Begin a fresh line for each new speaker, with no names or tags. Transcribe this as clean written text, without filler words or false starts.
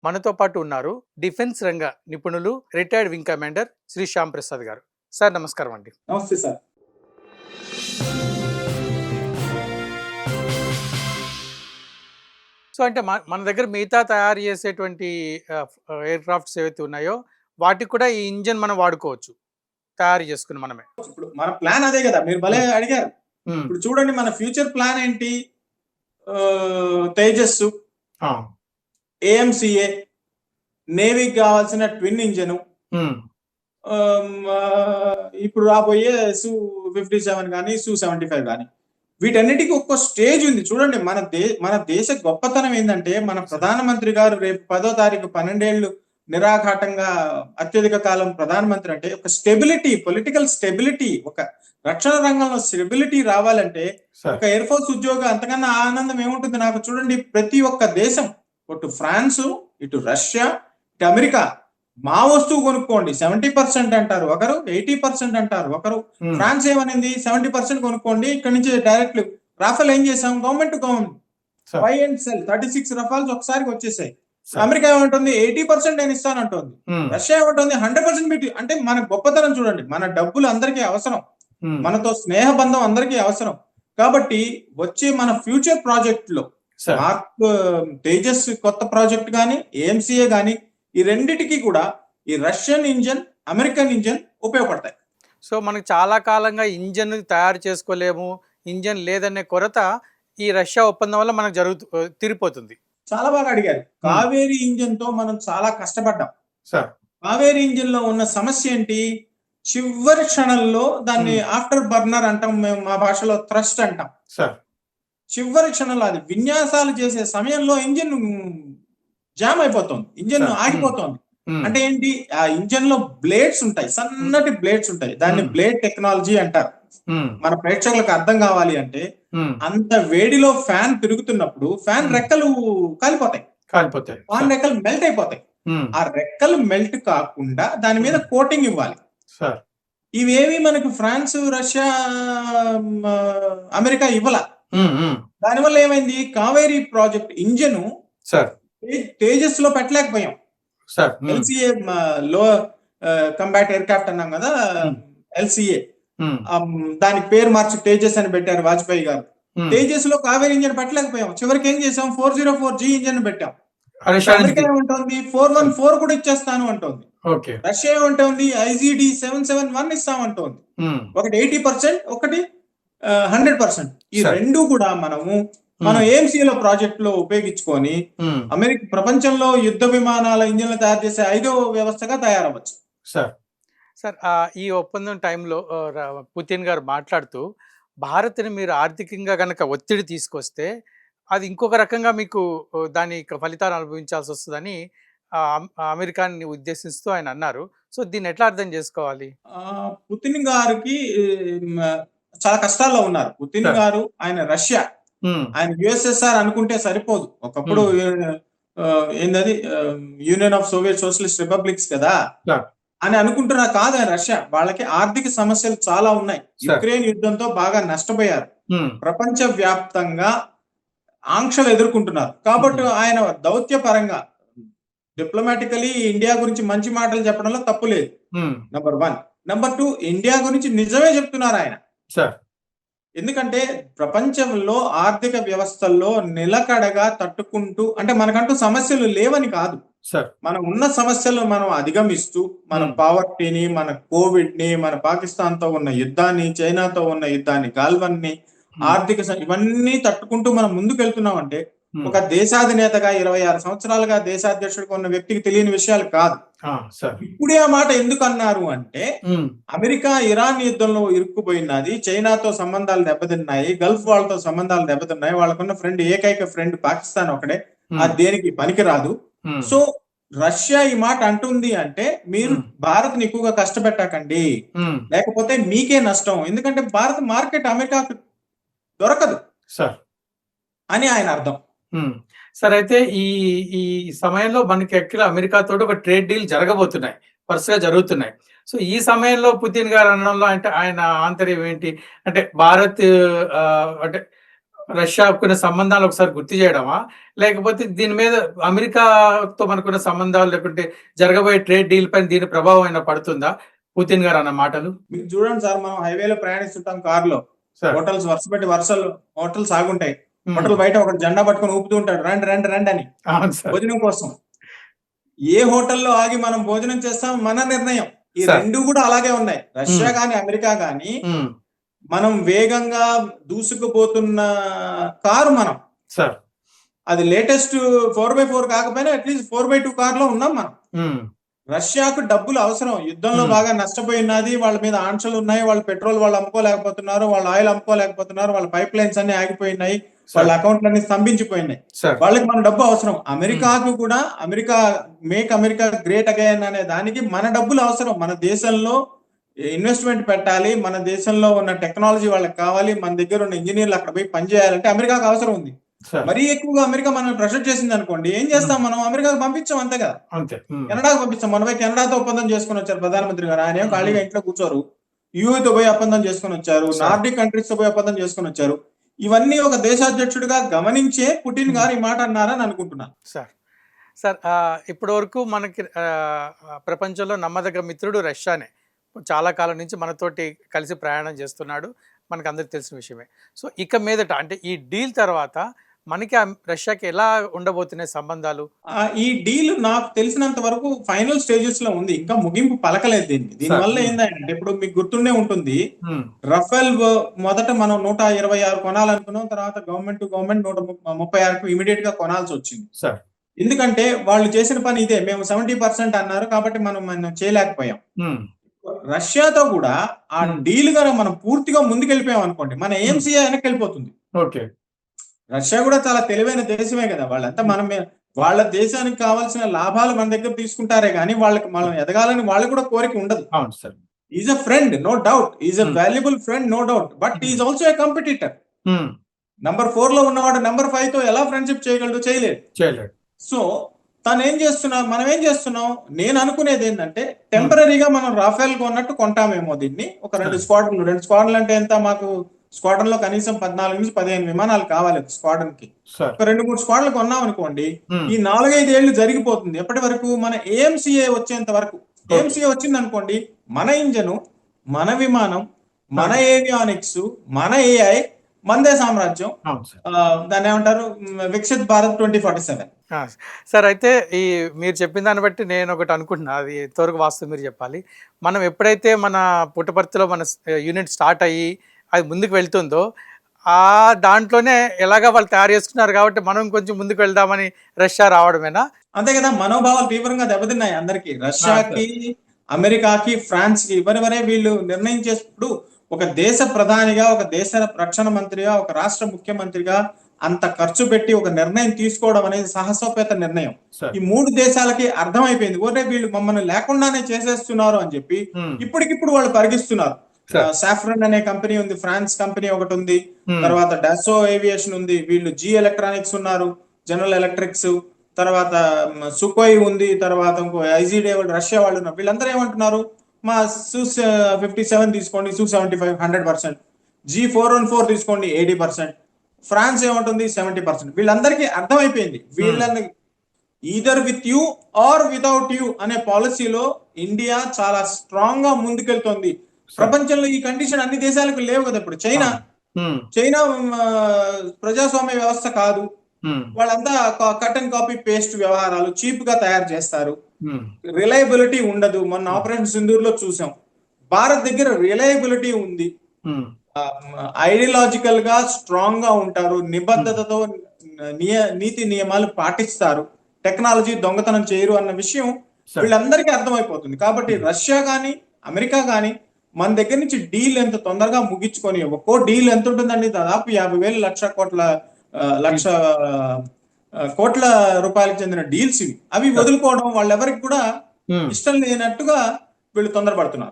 మనతో పాటు ఉన్నారు డిఫెన్స్ రంగ నిపుణులు, retired wing commander Shri Shyam Prasad గారు. సార్ నమస్కారం అండి.
నమస్తే సార్.
సో అంటే మన దగ్గర మిగతా తయారు చేసేటువంటి ఎయిర్ క్రాఫ్ట్స్ ఏవైతే ఉన్నాయో వాటికి కూడా ఈ ఇంజన్ మనం వాడుకోవచ్చు, తయారు చేసుకుని మనమే.
ఇప్పుడు మన ప్లాన్ అదే కదా, మీరు భలే అడిగారు. ఇప్పుడు చూడండి, మన ఫ్యూచర్ ప్లాన్ ఏంటి? తేజస్సు, ఏఎంసీఏ, నేవీకి కావాల్సిన ట్విన్ ఇంజను, ఇప్పుడు రాబోయే Su-57 కానీ Su-75 కానీ, వీటన్నిటికీ ఒక్క స్టేజ్ ఉంది. చూడండి, మన దేశ గొప్పతనం ఏంటంటే, మన ప్రధానమంత్రి గారు రేపు 10వ తారీఖు 12 ఏళ్ళు నిరాఘాటంగా అత్యధిక కాలం ప్రధానమంత్రి అంటే ఒక స్టెబిలిటీ, పొలిటికల్ స్టెబిలిటీ, ఒక రక్షణ రంగంలో స్టెబిలిటీ రావాలంటే ఒక ఎయిర్ ఫోర్స్ ఉద్యోగం అంతకన్నా ఆనందం ఏముంటుంది నాకు? చూడండి, ప్రతి ఒక్క దేశం, ఇటు ఫ్రాన్స్, ఇటు రష్యా, ఇటు అమెరికా, మా వస్తువు కొనుక్కోండి 70% అంటారు ఒకరు, 80% అంటారు ఒకరు. ఫ్రాన్స్ ఏమనింది? 70% కొనుక్కోండి, ఇక్కడ నుంచి డైరెక్ట్. రాఫెల్ ఏం చేసాం? Government to government, by and cell 36 రఫాల్స్ ఒకసారికి వచ్చేసాయి. అమెరికా ఏమంటుంది? 80% నేను ఇస్తానంటుంది. రష్యా ఏమంటుంది? 100% మీకు. అంటే మన గొప్పతనం చూడండి, మన డబ్బులు అందరికీ అవసరం, మనతో స్నేహబంధం అందరికీ అవసరం. కాబట్టి వచ్చే మన ఫ్యూచర్ ప్రాజెక్ట్ లో తేజస్ కొత్త ప్రాజెక్ట్ కానీ, ఏఎంసీఏ కానీ, ఈ రెండిటికి కూడా ఈ రష్యన్ ఇంజన్, అమెరికన్ ఇంజన్ ఉపయోగపడతాయి.
సో మనకు చాలా కాలంగా ఇంజన్ తయారు చేసుకోలేము, ఇంజన్ లేదనే కొరత ఈ రష్యా ఒప్పందం వల్ల మనకు తీరిపోతుంది.
చాలా బాగా అడిగారు. కావేరీ ఇంజన్ తో మనం చాలా కష్టపడ్డాం. కావేరీ ఇంజన్ లో ఉన్న సమస్య ఏంటి? చివరి క్షణంలో దాన్ని ఆఫ్టర్ బర్నర్ అంటాం మేము, మా భాషలో థ్రస్ట్ అంటాం. చివరి క్షణంలో అది విన్యాసాలు చేసే సమయంలో ఇంజిన్ జామ్ అయిపోతుంది, ఇంజన్ ఆగిపోతుంది. అంటే ఏంటి? ఆ ఇంజన్ లో బ్లేడ్స్ ఉంటాయి, సన్నటి బ్లేడ్స్ ఉంటాయి, దాన్ని బ్లేడ్ టెక్నాలజీ అంటారు. మన ప్రేక్షకులకు అర్థం కావాలి అంటే, అంత వేడిలో ఫ్యాన్ తిరుగుతున్నప్పుడు ఫ్యాన్ రెక్కలు కాలిపోతాయి, ఫ్యాన్ రెక్కలు మెల్ట్ అయిపోతాయి. ఆ రెక్కలు మెల్ట్ కాకుండా దాని మీద కోటింగ్ ఇవ్వాలి. ఇవేవి మనకు ఫ్రాన్స్, రష్యా, అమెరికా ఇవ్వాల. దానివల్ల ఏమైంది? కావేరీ ప్రాజెక్ట్ ఇంజన్ తేజస్ లో పెట్టలేకపోయాం. ఎల్సిఏ లో కంబాట్ ఎయిర్ క్రాఫ్ట్ అన్నాం కదా, ఎల్సిఏ, దానికి పేరు మార్చి తేజస్ అని పెట్టారు వాజ్పేయి గారు. తేజస్ లో కావేరీ ఇంజన్ పెట్టలేకపోయాం. చివరికి ఏం చేసాం? 404G ఇంజన్ పెట్టాం. అమెరికా ఏమంటుంది? 414 కూడా ఇచ్చేస్తాను అంటోంది. రష్యా ఏమంటుంది? IGD 771 ఇస్తామంటోంది. ఒకటి 80%, ఒకటి 100%. ఈ రెండు కూడా మనం ఏఎంసీలో ప్రాజెక్ట్ లో ఉపయోగించుకొని అమెరికా ప్రపంచంలో యుద్ధ విమానాల ఇంజన్లు తయారు చేసే 5వ వ్యవస్థగా తయారవచ్చు.
సార్ ఈ ఒప్పందం టైంలో పుతిన్ గారు మాట్లాడుతూ, భారత్ని మీరు ఆర్థికంగా గనక ఒత్తిడి తీసుకొస్తే అది ఇంకొక రకంగా మీకు దాని ఫలితాలు అనుభవించాల్సి వస్తుందని అమెరికాని ఉద్దేశిస్తూ ఆయన అన్నారు. సో దీన్ని ఎట్లా అర్థం చేసుకోవాలి?
పుతిన్ గారికి చాలా కష్టాల్లో ఉన్నారు. పుతిన్ గారు, ఆయన రష్యా, ఆయన యుఎస్ఎస్ఆర్ అనుకుంటే సరిపోదు. ఒకప్పుడు ఏందది, union of Soviet socialist republics కదా అని అనుకుంటున్నా. కాదు, ఆయన రష్యా. వాళ్ళకి ఆర్థిక సమస్యలు చాలా ఉన్నాయి. యుక్రెయిన్ యుద్ధంతో బాగా నష్టపోయారు, ప్రపంచ వ్యాప్తంగా ఆంక్షలు ఎదుర్కొంటున్నారు. కాబట్టి ఆయన దౌత్యపరంగా, డిప్లొమాటికలీ ఇండియా గురించి మంచి మాటలు చెప్పడంలో తప్పు లేదు, నంబర్ 1. నంబర్ 2, ఇండియా గురించి నిజమే చెప్తున్నారు ఆయన. ఎందుకంటే ప్రపంచంలో ఆర్థిక వ్యవస్థల్లో నిలకడగా తట్టుకుంటూ, అంటే మనకంటూ సమస్యలు లేవని కాదు, మనం ఉన్న సమస్యలు మనం అధిగమిస్తూ, మన పావర్టీని, మన కోవిడ్ ని, మన పాకిస్తాన్ తో ఉన్న యుద్ధాన్ని, చైనాతో ఉన్న యుద్ధాన్ని, గాల్వన్ని, ఆర్థిక ఇవన్నీ తట్టుకుంటూ మనం ముందుకు వెళ్తున్నాం. అంటే ఒక దేశాధినేతగా 26 సంవత్సరాలుగా దేశాధ్యక్షుడిగా ఉన్న వ్యక్తికి తెలియని విషయాలు కాదు. ఇప్పుడే ఆ మాట ఎందుకు అన్నారు అంటే, అమెరికా ఇరాన్ యుద్ధంలో ఇరుక్కుపోయినది, చైనాతో సంబంధాలు దెబ్బతిన్నాయి, గల్ఫ్ వాళ్ళతో సంబంధాలు దెబ్బతిన్నాయి, వాళ్ళకున్న ఏకైక ఫ్రెండ్ పాకిస్తాన్ ఒకడే, అది దేనికి పనికిరాదు. సో రష్యా ఈ మాట అంటుంది అంటే, మీరు భారత్ ని ఎక్కువగా కష్టపెట్టకండి, లేకపోతే మీకే నష్టం, ఎందుకంటే భారత్ మార్కెట్ అమెరికాకు దొరకదు అని ఆయన అర్థం.
సరే, అయితే ఈ సమయంలో మనకి ఎక్కడ అమెరికాతో ఒక ట్రేడ్ డీల్ జరగబోతున్నాయి, వరుసగా జరుగుతున్నాయి. సో ఈ సమయంలో పుతిన్ గారు అనడంలో అంటే ఆయన ఆంతర్యం ఏంటి? అంటే భారత్ అంటే రష్యా కొన్ని సంబంధాలు ఒకసారి గుర్తు చేయడమా? లేకపోతే దీని మీద అమెరికాతో మనకున్న సంబంధాలు లేకుంటే జరగబోయే ట్రేడ్ డీల్ పైన దీని ప్రభావం ఏమైనా పడుతుందా? పుతిన్ గారు అన్న మాటలు.
మీరు చూడండి సార్, మనం హైవేలో ప్రయాణిస్తుంటాం కార్లో.
సార్.
హోటల్స్ వరుస పెట్టి హోటల్స్ ఆగుంటాయి.
హ్మ్.
హోటల్ బయట ఒకటి జెండా పట్టుకొని ఊపుతూ ఉంటాడు, రండి రండి రండి అని
అవును సార్.
భోజనం కోసం. ఏ హోటల్లో ఆగి మనం భోజనం చేస్తాం మన నిర్ణయం. ఈ
సార్.
రెండు కూడా అలాగే ఉన్నాయి. రష్యా గాని అమెరికా గాని
హ్మ్.
మనం వేగంగా దూసుకుపోతున్న కారు మనం.
సార్.
అది లేటెస్ట్ 4x4 కాకపోయినా అట్లీస్ట్ 4x2 కార్ లో ఉన్నాం మనం.
హ్మ్.
రష్యాకు డబ్బులు అవసరం. యుద్ధంలో బాగా నష్టపోయినది. వాళ్ళ మీద ఆంక్షలు ఉన్నాయి. వాళ్ళ పెట్రోల్ వాళ్ళు అమ్ముకోలేకపోతున్నారు. వాళ్ళ ఆయిల్ అమ్ముకోలేకపోతున్నారు. వాళ్ళ పైప్ లైన్స్ అన్ని ఆగిపోయినాయి. వాళ్ళ అకౌంట్లన్నీ స్తంభించిపోయినాయి.
సార్.
వాళ్ళకి మన డబ్బు అవసరం. అమెరికాకు కూడా మేక్ అమెరికా గ్రేట్ అగైన్ అనే దానికి మన డబ్బులు అవసరం. మన దేశంలో ఇన్వెస్ట్మెంట్ పెట్టాలి. మన దేశంలో ఉన్న టెక్నాలజీ వాళ్ళకి కావాలి. మన దగ్గర ఉన్న ఇంజనీర్లు అక్కడ పోయి పనిచేయాలంటే అమెరికాకు అవసరం ఉంది.
సార్.
మరీ ఎక్కువగా అమెరికా మనం ప్రెషర్ చేసింది అనుకోండి, ఏం చేస్తాం మనం? అమెరికాకు పంపించాం అంతే కదా.
అంతే. హ్మ్.
కెనడాకు పంపిస్తాం. మన పోయి కెనడాతో ఒప్పందం చేసుకుని వచ్చారు ప్రధానమంత్రి గారు. ఆయన ఏం ఖాళీగా ఇంట్లో కూర్చోరు. యూఏతో పోయి ఒప్పందం చేసుకుని వచ్చారు.
సార్.
నార్డిక్ కంట్రీస్ తో పోయి ఒప్పందం చేసుకుని వచ్చారు. ఇవన్నీ ఒక దేశాధ్యక్షుడిగా గమనించే పుటిన్ గారు ఈ మాట అన్నారని అనుకుంటున్నాను.
సార్. సార్ ఇప్పటి వరకు మనకి ప్రపంచంలో నమ్మదగ్గ మిత్రుడు రష్యానే. చాలా కాలం నుంచి మనతోటి కలిసి ప్రయాణం చేస్తున్నాడు. మనకు అందరికి తెలిసిన విషయమే. సో ఇక మీదట అంటే ఈ డీల్ తర్వాత మనకి రష్యాకి ఎలా ఉండబోతున్నాయి సంబంధాలు?
ఈ డీల్ నాకు తెలిసినంత వరకు ఫైనల్ స్టేజెస్ లో ఉంది. ఇంకా ముగింపు పలకలేదు దీనికి. దీనివల్ల ఏంటంటే ఇప్పుడు మీకు గుర్తుండే ఉంటుంది, రఫేల్ మొదట మనం 126 కొనాలనుకున్నాం. తర్వాత గవర్నమెంట్ టు గవర్నమెంట్ 136 ఇమీడియట్ గా కొనాల్సి వచ్చింది. ఎందుకంటే వాళ్ళు చేసిన పని ఇదే. మేము 70% అన్నారు కాబట్టి మనం చేయలేకపోయాం. రష్యాతో కూడా ఆ డీల్ గా మనం పూర్తిగా ముందుకెళ్ళిపోయాం అనుకోండి, మన ఏఎంసీఏ వెనక్కి వెళ్ళిపోతుంది.
ఓకే.
రష్యా కూడా చాలా తెలివైన దేశమే కదా. వాళ్ళంతా వాళ్ళ దేశానికి కావాల్సిన లాభాలు మన దగ్గర తీసుకుంటారే కానీ వాళ్ళకి మనం ఎదగాలని వాళ్ళకి కూడా కోరిక ఉండదు.
అవును sir.
Is a friend no doubt, is a valuable friend no doubt, but is also a competitor. Number 4 లో ఉన్నవాడు నంబర్ 5 తో ఎలా ఫ్రెండ్షిప్ చేయగలడు? చేయలేడు. సో తను ఏం చేస్తున్నాం, మనం ఏం చేస్తున్నాం? నేను అనుకునేది ఏంటంటే టెంపరీగా మనం రాఫెల్ కొన్నట్టు కొంటామేమో దీన్ని. ఒక 2 స్క్వాడ్రన్లు అంటే ఎంత? మాకు స్క్వాడ్రన్ లో కనీసం 14 నుంచి 15 విమానాలు కావాలి స్క్వాడ్రన్ కి. ఒక 2-3 స్క్వాడ్లు కొన్నాం అనుకోండి, ఈ 4-5 ఏళ్ళు జరిగిపోతుంది. ఎప్పటి వరకు? మన ఏఎంసీఏ వచ్చేంత వరకు. ఏఎంసీఏ వచ్చింది అనుకోండి, మన ఇంజను, మన విమానం, మన ఏవియానిక్స్, మన ఏఐ, మందే సామ్రాజ్యం. దాన్ని ఏమంటారు? వికసిత్ భారత్ 2047.
సార్ అయితే ఈ మీరు చెప్పిన దాన్ని బట్టి నేను ఒకటి అనుకుంటున్నా, అది ఎంతవరకు వాస్తవం మీరు చెప్పాలి. మనం ఎప్పుడైతే మన పుట్టపర్తిలో మన యూనిట్ స్టార్ట్ అయ్యి అది ముందుకు వెళ్తుందో దాంట్లోనే ఎలాగా వాళ్ళు తయారు చేసుకున్నారు కాబట్టి మనం కొంచెం ముందుకు వెళ్దామని రష్యా రావడమేనా?
అంతే కదా. మనోభావాలు తీవ్రంగా దెబ్బతిన్నాయి అందరికి. రష్యాకి, అమెరికాకి, ఫ్రాన్స్ కి ఎవరెవరే వీళ్ళు నిర్ణయం చేసినప్పుడు ఒక దేశ ప్రధానిగా, ఒక దేశ రక్షణ మంత్రిగా, ఒక రాష్ట్ర ముఖ్యమంత్రిగా అంత ఖర్చు పెట్టి ఒక నిర్ణయం తీసుకోవడం అనేది సాహసోపేత నిర్ణయం. ఈ 3 దేశాలకి అర్థమైపోయింది, ఓరే వీళ్ళు మమ్మల్ని లేకుండానే చేసేస్తున్నారు అని చెప్పి ఇప్పటికిప్పుడు వాళ్ళు పరిగిస్తున్నారు. సాఫ్రన్ అనే కంపెనీ ఉంది, ఫ్రాన్స్ కంపెనీ ఒకటి ఉంది, తర్వాత డాసో ఏవియేషన్ ఉంది, వీళ్ళు జీ ఎలక్ట్రానిక్స్ ఉన్నారు, జనరల్ ఎలక్ట్రిక్స్, తర్వాత సుకోయ్ ఉంది, తర్వాత ఇంకో ఐజీడే వాళ్ళు రష్యా వాళ్ళు ఉన్నారు. వీళ్ళందరూ ఏమంటున్నారు? మా Su-57 తీసుకోండి, Su-75 100%, G414 తీసుకోండి 80%, ఫ్రాన్స్ ఏమంటుంది 70%. వీళ్ళందరికీ అర్థమైపోయింది వీళ్ళని either with you or without you అనే పాలసీలో ఇండియా చాలా స్ట్రాంగ్ గా ముందుకెళ్తోంది. ప్రపంచంలో ఈ కండిషన్ అన్ని దేశాలకు లేవు కదా. ఇప్పుడు చైనా ప్రజాస్వామ్య వ్యవస్థ కాదు. వాళ్ళంతా కట్ అండ్ కాపీ పేస్ట్ వ్యవహారాలు, చీప్ గా తయారు చేస్తారు, రిలయబిలిటీ ఉండదు. మొన్న ఆపరేషన్ సింధూర్ లో చూసాం. భారత్ దగ్గర రిలయబిలిటీ ఉంది, ఐడియాలజికల్ గా స్ట్రాంగ్ గా ఉంటారు, నిబద్ధతతో నీతి నియమాలు పాటిస్తారు, టెక్నాలజీ దొంగతనం చేయరు అన్న విషయం వీళ్ళందరికీ అర్థమైపోతుంది. కాబట్టి రష్యా గాని అమెరికా గాని మన దగ్గర నుంచి డీల్ ఎంత తొందరగా ముగించుకొని, ఒక్కో డీల్ ఎంత ఉంటుందండి? దాదాపు 50,000 లక్ష కోట్ల రూపాయలకు చెందిన డీల్స్ ఇవి. అవి వదులుకోవడం వాళ్ళెవరికి కూడా ఇష్టం లేనట్టుగా వీళ్ళు తొందరపడుతున్నారు.